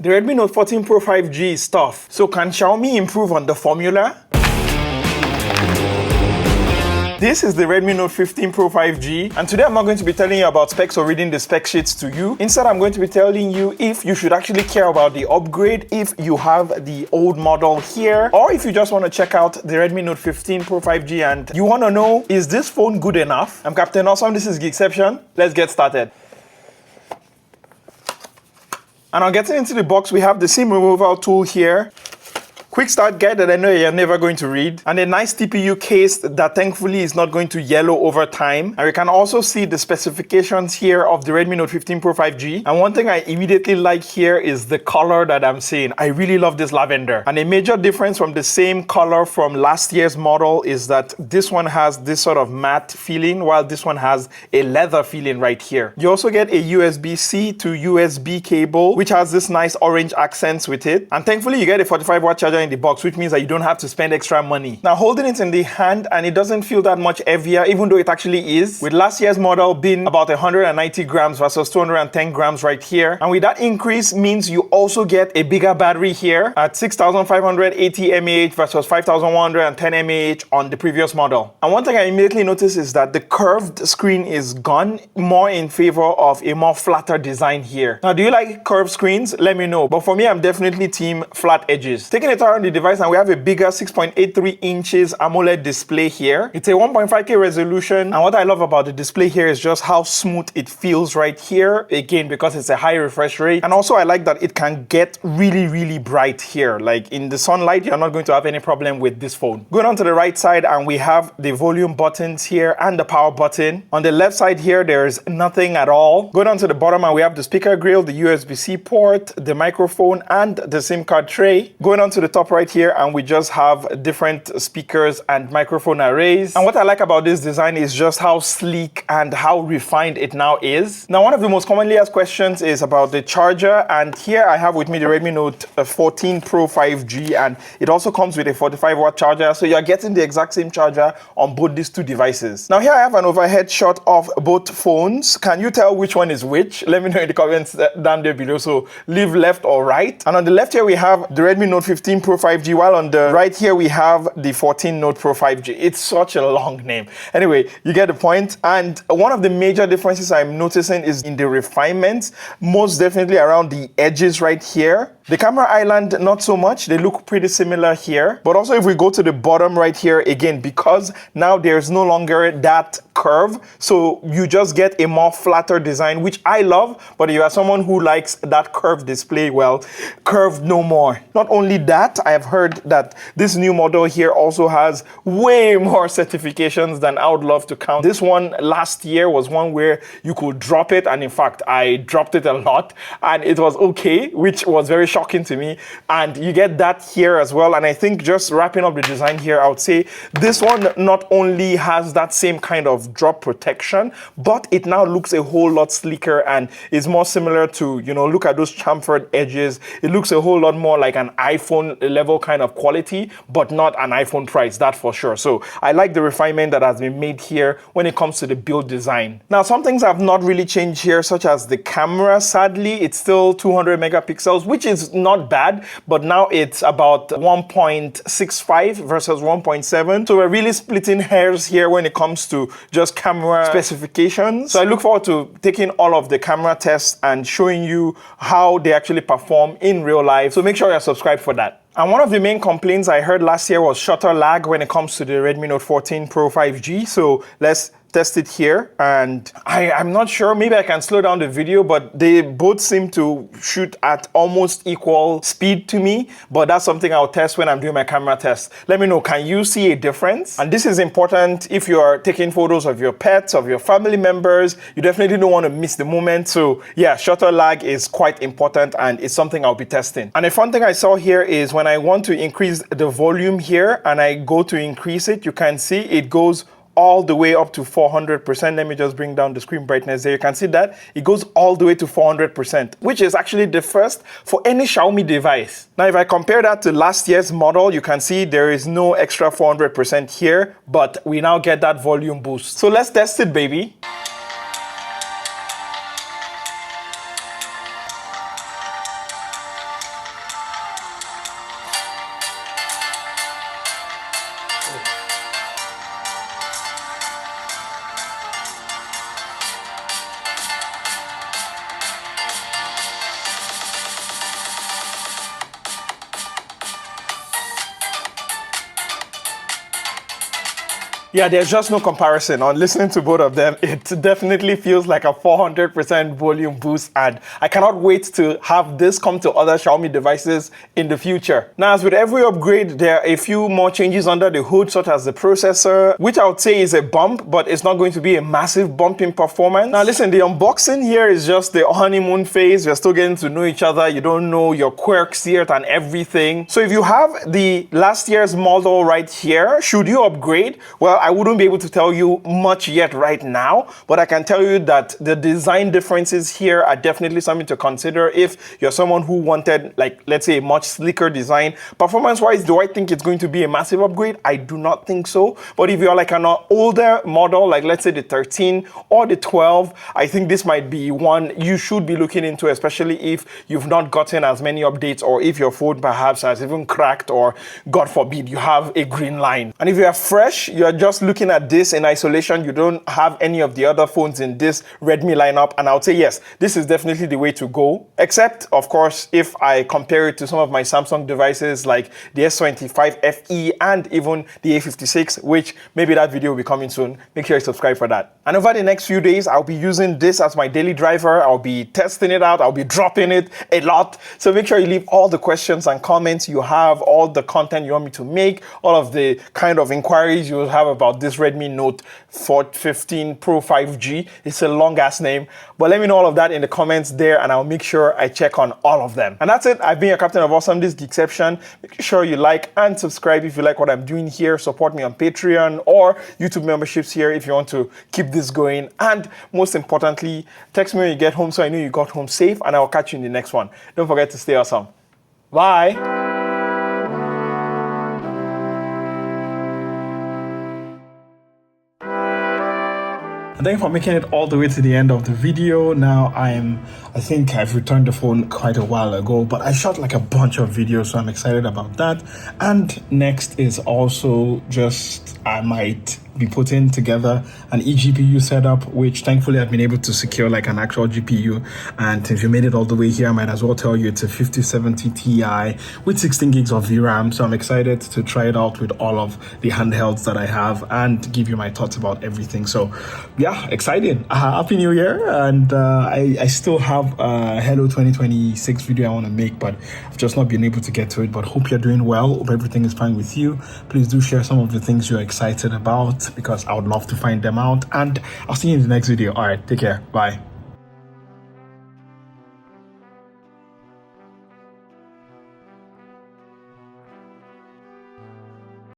The Redmi Note 14 Pro 5G is tough. So can Xiaomi improve on the formula? This is the Redmi Note 15 Pro 5G, and today I'm not going to be telling you about specs or reading the spec sheets to you. Instead, I'm going to be telling you if you should actually care about the upgrade, if you have the old model here, or if you just want to check out the Redmi Note 15 Pro 5G and you want to know, is this phone good enough? I'm Captain Awesome, this is Geekception. Let's get started. And on getting into the box, we have the SIM removal tool here. Quick start guide that I know you're never going to read, and a nice TPU case that thankfully is not going to yellow over time. And we can also see the specifications here of the Redmi Note 15 Pro 5G. And one thing I immediately like here is the color that I'm seeing. I really love this lavender. And a major difference from the same color from last year's model is that this one has this sort of matte feeling, while this one has a leather feeling right here. You also get a USB-C to USB cable, which has this nice orange accents with it. And thankfully you get a 45-watt charger in the box, which means that you don't have to spend extra money. Now holding it in the hand, and it doesn't feel that much heavier, even though it actually is, with last year's model being about 190 grams versus 210 grams right here. And with that increase means you also get a bigger battery here at 6580 mAh versus 5110 mAh on the previous model. And one thing I immediately noticed is that the curved screen is gone, more in favor of a more flatter design here. Now, do you like curved screens? Let me know. But for me, I'm definitely team flat edges. Taking it around the device, and we have a bigger 6.83 inches AMOLED display here. It's a 1.5K resolution, and what I love about the display here is just how smooth it feels right here, again because it's a high refresh rate. And also I like that it can get really bright here. Like in the sunlight, you're not going to have any problem with this phone. Going on to the right side, and we have the volume buttons here and the power button. On the left side here, there's nothing at all. Going on to the bottom, and we have the speaker grill, the USB-C port, the microphone, and the SIM card tray. Going on to the top right here, and we just have different speakers and microphone arrays. And what I like about this design is just how sleek and how refined it now is. Now, one of the most commonly asked questions is about the charger, and here I have with me the Redmi Note 14 Pro 5G, and it also comes with a 45-watt charger, so you're getting the exact same charger on both these two devices. Now here I have an overhead shot of both phones. Can you tell which one is which? Let me know in the comments down there below, so leave left or right. And on the left here we have the Redmi Note 15 Pro 5G, while on the right here we have the 14 Note Pro 5G. It's such a long name. Anyway, you get the point. And one of the major differences I'm noticing is in the refinements, most definitely around the edges right here. The camera island, not so much. They look pretty similar here. But also if we go to the bottom right here, again, because now there's no longer that curve, so you just get a more flatter design, which I love. But if you are someone who likes that curved display, well, curved no more. Not only that, I have heard that this new model here also has way more certifications than I would love to count. This one last year was one where you could drop it, and in fact I dropped it a lot and it was okay, which was very shocking to me. And you get that here as well. And I think just wrapping up the design here, I would say this one not only has that same kind of drop protection, but it now looks a whole lot sleeker and is more similar to, you know, look at those chamfered edges. It looks a whole lot more like an iPhone level kind of quality, but not an iPhone price, that for sure. So I like the refinement that has been made here when it comes to the build design. Now, some things have not really changed here, such as the camera. Sadly, it's still 200 megapixels, which is not bad, but now it's about 1.65 versus 1.7. So we're really splitting hairs here when it comes to just camera specifications. So I look forward to taking all of the camera tests and showing you how they actually perform in real life. So make sure you're subscribed for that. And one of the main complaints I heard last year was shutter lag when it comes to the Redmi Note 14 Pro 5G. So let's test it here, and I'm not sure, maybe I can slow down the video, but they both seem to shoot at almost equal speed to me. But that's something I'll test when I'm doing my camera test. Let me know, can you see a difference? And this is important if you are taking photos of your pets, of your family members. You definitely don't want to miss the moment. So yeah, shutter lag is quite important, and it's something I'll be testing. And a fun thing I saw here is when I want to increase the volume here and I go to increase it, you can see it goes all the way up to 400%. Let me just bring down the screen brightness there. You can see that it goes all the way to 400%, which is actually the first for any Xiaomi device. Now, if I compare that to last year's model, you can see there is no extra 400% here, but we now get that volume boost. So let's test it, baby. Yeah, there's just no comparison. On listening to both of them, it definitely feels like a 400% volume boost, and I cannot wait to have this come to other Xiaomi devices in the future. Now, as with every upgrade, there are a few more changes under the hood, such as the processor, which I would say is a bump, but it's not going to be a massive bump in performance. Now, listen, the unboxing here is just the honeymoon phase. We're still getting to know each other. You don't know your quirks yet and everything. So if you have the last year's model right here, should you upgrade? Well, I wouldn't be able to tell you much yet right now, but I can tell you that the design differences here are definitely something to consider if you're someone who wanted, like, let's say, a much sleeker design. Performance-wise, do I think it's going to be a massive upgrade? I do not think so. But if you're like an older model, like let's say the 13 or the 12, I think this might be one you should be looking into, especially if you've not gotten as many updates, or if your phone perhaps has even cracked, or God forbid, you have a green line. And if you are fresh, you're just looking at this in isolation, you don't have any of the other phones in this Redmi lineup, and I would say yes, this is definitely the way to go. Except, of course, if I compare it to some of my Samsung devices like the S25 FE and even the A56, which maybe that video will be coming soon. Make sure you subscribe for that. And over the next few days, I'll be using this as my daily driver. I'll be testing it out. I'll be dropping it a lot. So make sure you leave all the questions and comments you have, all the content you want me to make, all of the kind of inquiries you will have about this Redmi Note 15 Pro 5G. It's a long ass name, but let me know all of that in the comments there, and I'll make sure I check on all of them. And that's it. I've been your Captain of Awesome, this Geekception. Make sure you like and subscribe if you like what I'm doing here. Support me on Patreon or YouTube memberships here if you want to keep this going. And most importantly, text me when you get home so I know you got home safe, and I'll catch you in the next one. Don't forget to stay awesome. Bye. And thank you for making it all the way to the end of the video. Now I think I've returned the phone quite a while ago, but I shot like a bunch of videos, so I'm excited about that. And next is also just, I might be putting together an eGPU setup, which thankfully I've been able to secure like an actual GPU. And if you made it all the way here, I might as well tell you it's a 5070 Ti with 16 gigs of VRAM. So I'm excited to try it out with all of the handhelds that I have and give you my thoughts about everything. So yeah, exciting. Happy New Year. And I still have a Hello 2026 video I want to make, but I've just not been able to get to it. But hope you're doing well. Hope everything is fine with you. Please do share some of the things you're excited about, because I would love to find them out. And I'll see you in the next video. All right, take care. Bye.